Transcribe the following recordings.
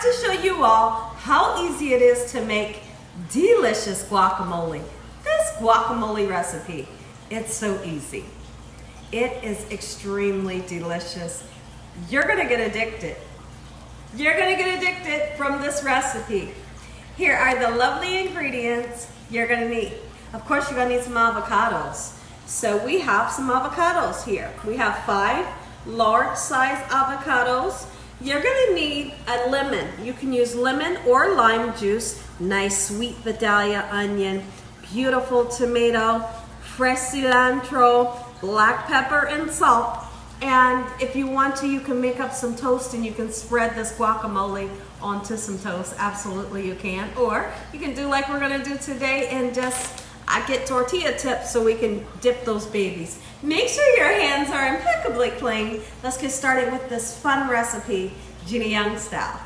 to show you all how easy it is to make delicious guacamole. This guacamole recipe, it's so easy. It is extremely delicious. You're gonna get addicted. You're gonna get addicted from this recipe. Here are the lovely ingredients you're gonna need. Of course, you're gonna need some avocados. So we have some avocados here. We have 5 large size avocados. You're gonna need a lemon. You can use lemon or lime juice, nice sweet Vidalia onion, beautiful tomato, fresh cilantro, black pepper and salt. And if you want to, you can make up some toast and you can spread this guacamole onto some toast. Absolutely you can. Or you can do like we're gonna do today and just get tortilla tips so we can dip those babies. Make sure your hands are impeccably clean. Let's get started with this fun recipe, Gina Young style.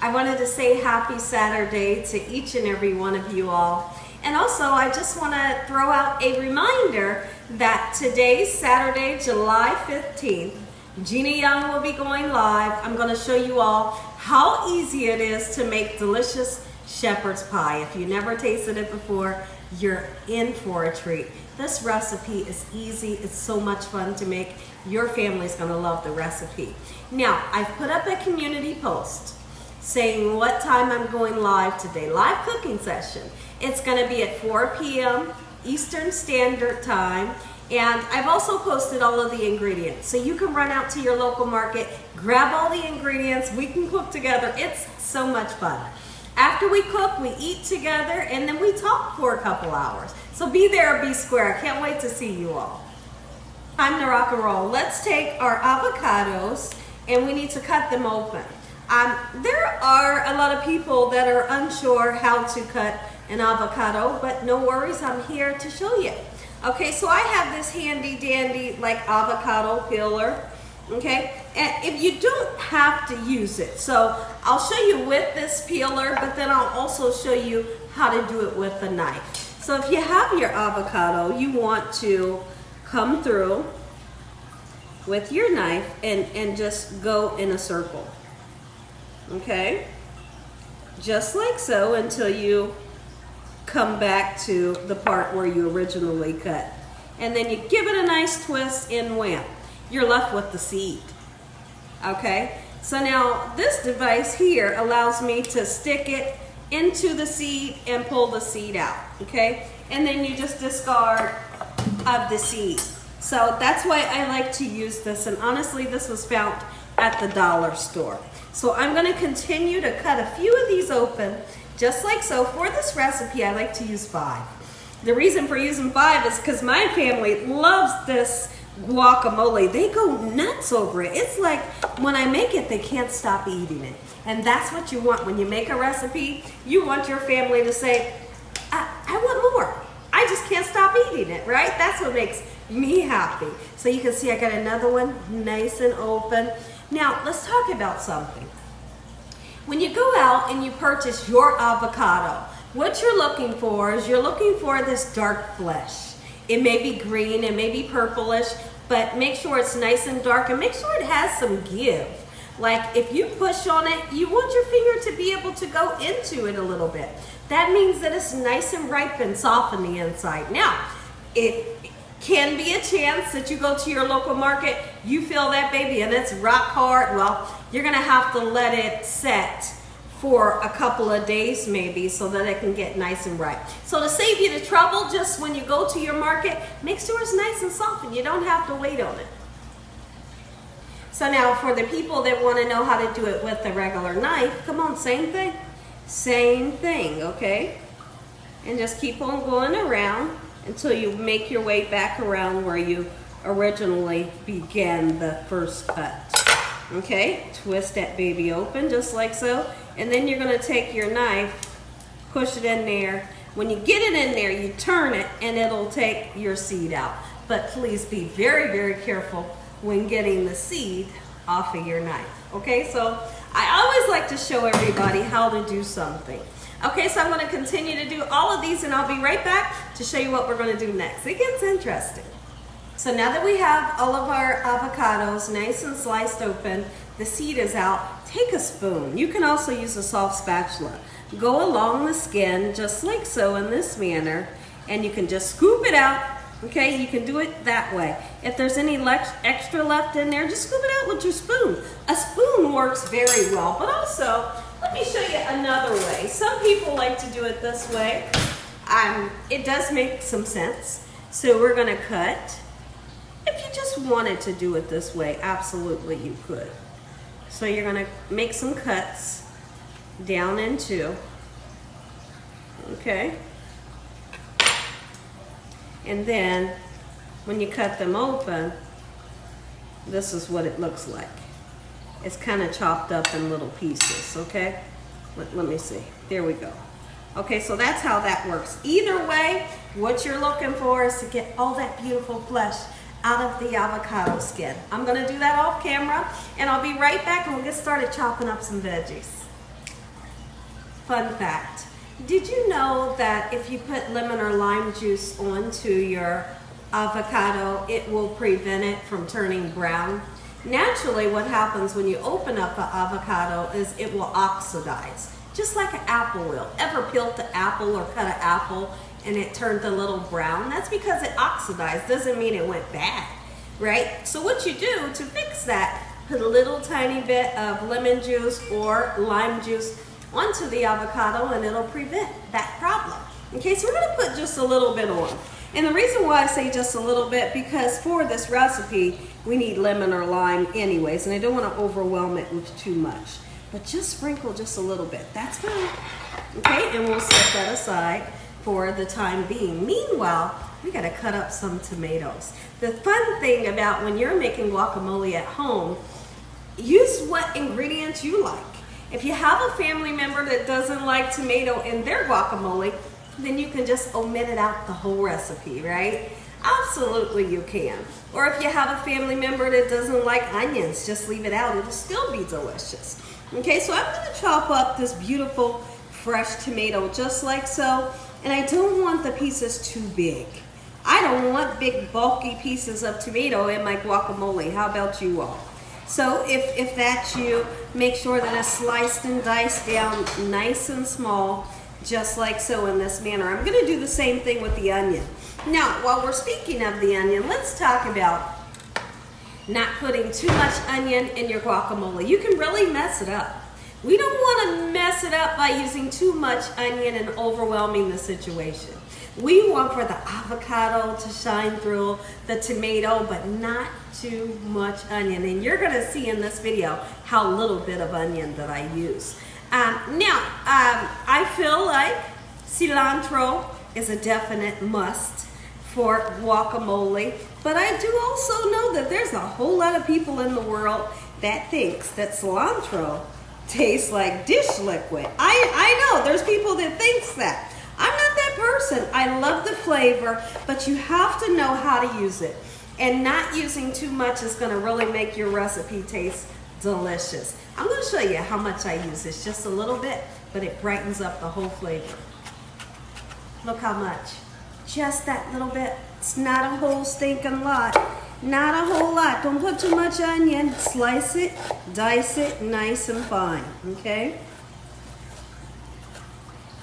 I wanted to say happy Saturday to each and every one of you all. And also, I just want to throw out a reminder that today's Saturday, July 15th, Gina Young will be going live. I'm going to show you all how easy it is to make delicious shepherd's pie. If you never tasted it before, you're in for a treat. This recipe is easy. It's so much fun to make. Your family's going to love the recipe. Now, I've put up a community post saying what time I'm going live today. Live cooking session. It's going to be at 4 p.m. Eastern Standard Time. And I've also posted all of the ingredients. So you can run out to your local market, grab all the ingredients. We can cook together. It's so much fun. After we cook, we eat together, and then we talk for a couple hours. So be there or be square. I can't wait to see you all. Time to rock and roll. Let's take our avocados, and we need to cut them open. There are a lot of people that are unsure how to cut an avocado, but no worries, I'm here to show you. Okay, so I have this handy dandy like avocado peeler. Okay, and if you don't have to use it, so I'll show you with this peeler, but then I'll also show you how to do it with a knife. So if you have your avocado, you want to come through with your knife and just go in a circle. Okay, just like so until you come back to the part where you originally cut. And then you give it a nice twist and wham. You're left with the seed. Okay, so now this device here allows me to stick it into the seed and pull the seed out. Okay, and then you just discard of the seed. So that's why I like to use this, and honestly this was found at the dollar store. So I'm going to continue to cut a few of these open just like so. For this recipe I like to use 5. The reason for using 5 is because my family loves this guacamole. They go nuts over it. It's like when I make it, they can't stop eating it. And that's what you want when you make a recipe. You want your family to say, I want more. I just can't stop eating it, right? That's what makes me happy. So you can see I got another one nice and open. Now, let's talk about something. When you go out and you purchase your avocado, what you're looking for is you're looking for this dark flesh. It may be green, it may be purplish, but make sure it's nice and dark and make sure it has some give. Like if you push on it, you want your finger to be able to go into it a little bit. That means that it's nice and ripe and soft on the inside. Now, it can be a chance that you go to your local market, you feel that baby and it's rock hard. Well, you're gonna have to let it set for a couple of days maybe so that it can get nice and ripe. So to save you the trouble, just when you go to your market, make sure it's nice and soft and you don't have to wait on it. So now for the people that want to know how to do it with a regular knife, come on, same thing. Same thing, okay? And just keep on going around until you make your way back around where you originally began the first cut. Okay, twist that baby open just like so. And then you're gonna take your knife, push it in there. When you get it in there, you turn it and it'll take your seed out. But please be very, very careful when getting the seed off of your knife. Okay, so I always like to show everybody how to do something. Okay, so I'm gonna continue to do all of these and I'll be right back to show you what we're gonna do next. It gets interesting. So now that we have all of our avocados nice and sliced open, the seed is out, take a spoon. You can also use a soft spatula. Go along the skin just like so in this manner, and you can just scoop it out. Okay, you can do it that way. If there's any extra left in there, just scoop it out with your spoon. A spoon works very well, but also, let me show you another way. Some people like to do it this way. It does make some sense. So we're gonna cut. If you just wanted to do it this way, absolutely you could. So you're gonna make some cuts down into, okay? And then when you cut them open, this is what it looks like. It's kind of chopped up in little pieces, okay? Let me see. There we go. Okay, so that's how that works. Either way, what you're looking for is to get all that beautiful flesh out of the avocado skin. I'm gonna do that off camera, and I'll be right back and we'll get started chopping up some veggies. Fun fact. Did you know that if you put lemon or lime juice onto your avocado, it will prevent it from turning brown? Naturally, what happens when you open up an avocado is it will oxidize, just like an apple will. Ever peeled an apple or cut an apple and it turned a little brown? That's because it oxidized. Doesn't mean it went bad, right? So what you do to fix that, put a little tiny bit of lemon juice or lime juice onto the avocado and it'll prevent that problem. Okay, so we're gonna put just a little bit on. And the reason why I say just a little bit, because for this recipe, we need lemon or lime anyways, and I don't wanna overwhelm it with too much. But just sprinkle just a little bit, that's fine. Okay, and we'll set that aside for the time being. Meanwhile, we gotta cut up some tomatoes. The fun thing about when you're making guacamole at home, use what ingredients you like. If you have a family member that doesn't like tomato in their guacamole, then you can just omit it out the whole recipe, right? Absolutely you can. Or if you have a family member that doesn't like onions, just leave it out. It'll still be delicious. Okay, so I'm gonna chop up this beautiful fresh tomato just like so, and I don't want the pieces too big. I don't want big bulky pieces of tomato in my guacamole. How about you all? So if that's you, make sure that it's sliced and diced down nice and small, just like so in this manner. I'm gonna do the same thing with the onion. Now, while we're speaking of the onion, let's talk about not putting too much onion in your guacamole. You can really mess it up. We don't wanna mess it up by using too much onion and overwhelming the situation. We want for the avocado to shine through the tomato, but not too much onion. And you're gonna see in this video how little bit of onion that I use. I feel like cilantro is a definite must for guacamole, but I do also know that there's a whole lot of people in the world that thinks that cilantro tastes like dish liquid. I know there's people that thinks that. I'm not that person. I love the flavor, but you have to know how to use it. And not using too much is gonna really make your recipe taste delicious. I'm gonna show you how much I use. It's just a little bit, but it brightens up the whole flavor. Look how much. Just that little bit. It's not a whole stinking lot. Not a whole lot. Don't put too much onion. Slice it, dice it nice and fine, okay?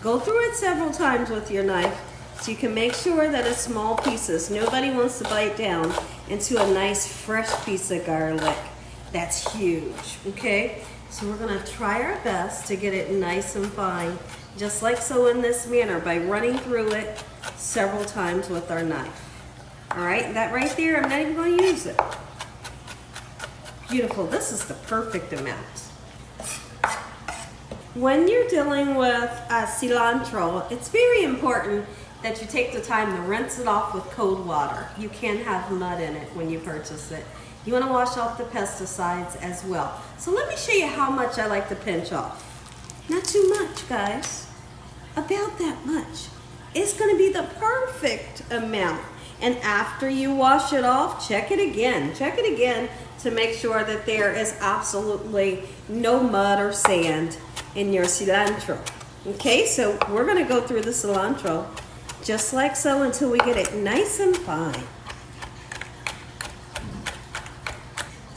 Go through it several times with your knife so you can make sure that it's small pieces. Nobody wants to bite down into a nice fresh piece of garlic. That's huge, okay? So we're gonna try our best to get it nice and fine, just like so in this manner, by running through it several times with our knife. All right, that right there, I'm not even gonna use it. Beautiful, this is the perfect amount. When you're dealing with cilantro, it's very important that you take the time to rinse it off with cold water. You can have mud in it when you purchase it. You want to wash off the pesticides as well. So let me show you how much I like to pinch off. Not too much, guys. About that much. It's going to be the perfect amount. And after you wash it off, check it again. Check it again to make sure that there is absolutely no mud or sand in your cilantro. Okay, so we're going to go through the cilantro just like so until we get it nice and fine.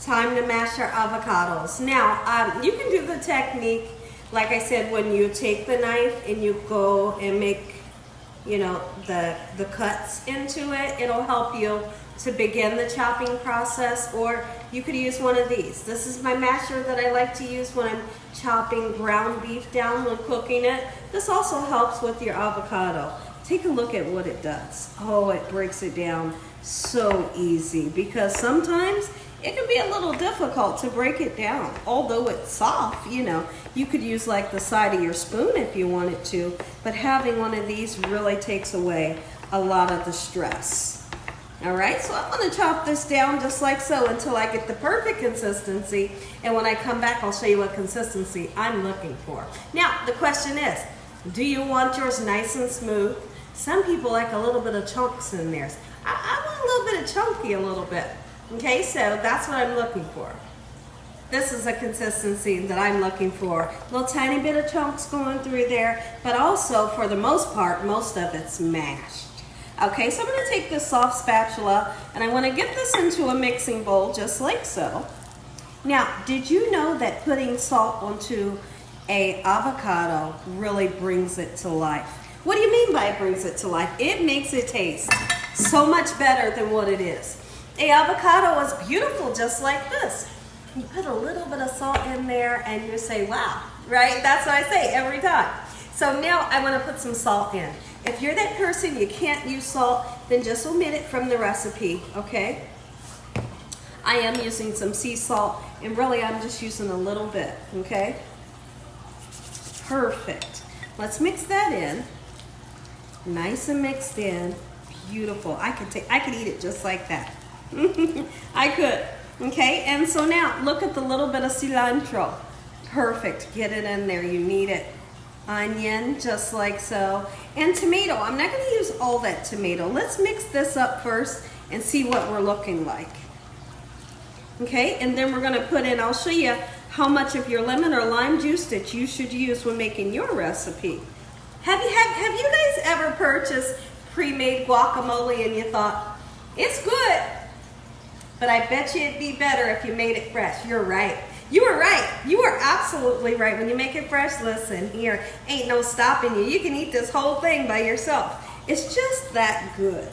Time to mash our avocados. Now, you can do the technique, like I said, when you take the knife and you go and make, you know, the cuts into it. It'll help you to begin the chopping process, or you could use one of these. This is my masher that I like to use when I'm chopping ground beef down when cooking it. This also helps with your avocado. Take a look at what it does. Oh, it breaks it down so easy, because sometimes it can be a little difficult to break it down. Although it's soft, you know, you could use like the side of your spoon if you wanted to, but having one of these really takes away a lot of the stress. All right, so I'm gonna chop this down just like so until I get the perfect consistency, and when I come back, I'll show you what consistency I'm looking for. Now, the question is, do you want yours nice and smooth? Some people like a little bit of chunks in theirs. I want a little bit of chunky a little bit. Okay, so that's what I'm looking for. This is a consistency that I'm looking for. A little tiny bit of chunks going through there, but also for the most part, most of it's mashed. Okay, so I'm gonna take this soft spatula and I wanna get this into a mixing bowl just like so. Now, did you know that putting salt onto an avocado really brings it to life? What do you mean by it brings it to life? It makes it taste so much better than what it is. A avocado is beautiful just like this. You put a little bit of salt in there and you say, wow, right? That's what I say every time. So now I want to put some salt in. If you're that person, you can't use salt, then just omit it from the recipe, okay? I am using some sea salt, and really I'm just using a little bit, okay? Perfect. Let's mix that in. Nice and mixed in. Beautiful. I could eat it just like that. I could. Okay, and so now look at the little bit of cilantro. Perfect. Get it in there. You need it. Onion, just like so. And tomato. I'm not going to use all that tomato. Let's mix this up first and see what we're looking like. Okay, and then we're going to put in, I'll show you how much of your lemon or lime juice that you should use when making your recipe. Have you guys ever purchased pre-made guacamole and you thought, it's good, but I bet you it'd be better if you made it fresh? You're right. You were right. You were absolutely right. When you make it fresh, listen, here, ain't no stopping you. You can eat this whole thing by yourself. It's just that good.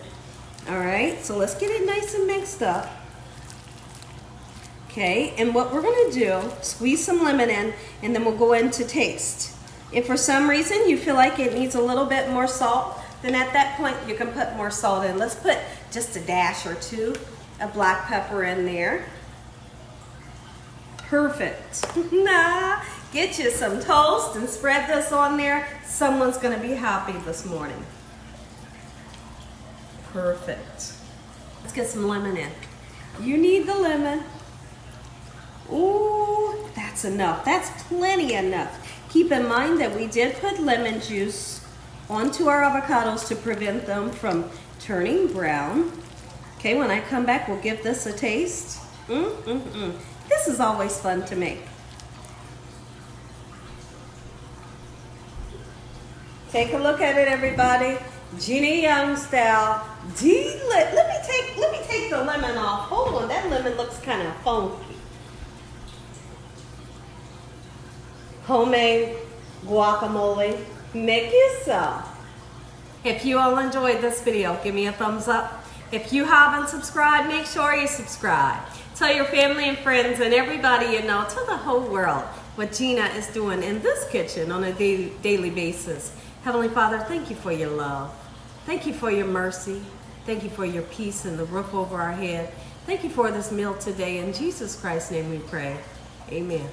All right, so let's get it nice and mixed up. Okay, and what we're gonna do, squeeze some lemon in, and then we'll go into taste. If for some reason you feel like it needs a little bit more salt, then at that point you can put more salt in. Let's put just a dash or two of black pepper in there. Perfect. Get you some toast and spread this on there. Someone's gonna be happy this morning. Perfect. Let's get some lemon in. You need the lemon. Ooh, that's enough. That's plenty enough. Keep in mind that we did put lemon juice onto our avocados to prevent them from turning brown. Okay, when I come back, we'll give this a taste. This is always fun to make. Take a look at it, everybody. Gina Young style. Let me take the lemon off. Hold on, that lemon looks kind of funky. Homemade guacamole. Make yourself. If you all enjoyed this video, give me a thumbs up. If you haven't subscribed, make sure you subscribe. Tell your family and friends and everybody you know, tell the whole world what Gina is doing in this kitchen on a daily basis. Heavenly Father, thank you for your love. Thank you for your mercy. Thank you for your peace and the roof over our head. Thank you for this meal today. In Jesus Christ's name we pray. Amen.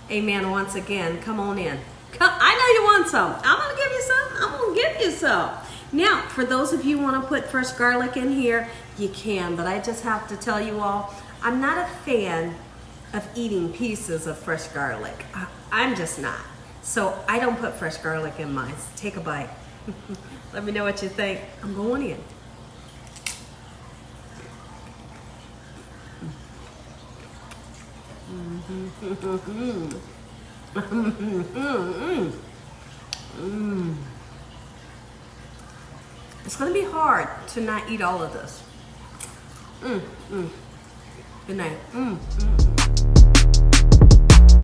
Amen once again. Come on in. Come, I know you want some. I'm going to give you some. I'm going to give you some. Now, for those of you who want to put fresh garlic in here, you can. But I just have to tell you all, I'm not a fan of eating pieces of fresh garlic. I'm just not. So I don't put fresh garlic in mine. Take a bite. Let me know what you think. I'm going in. It's going to be hard to not eat all of this. เป็นไง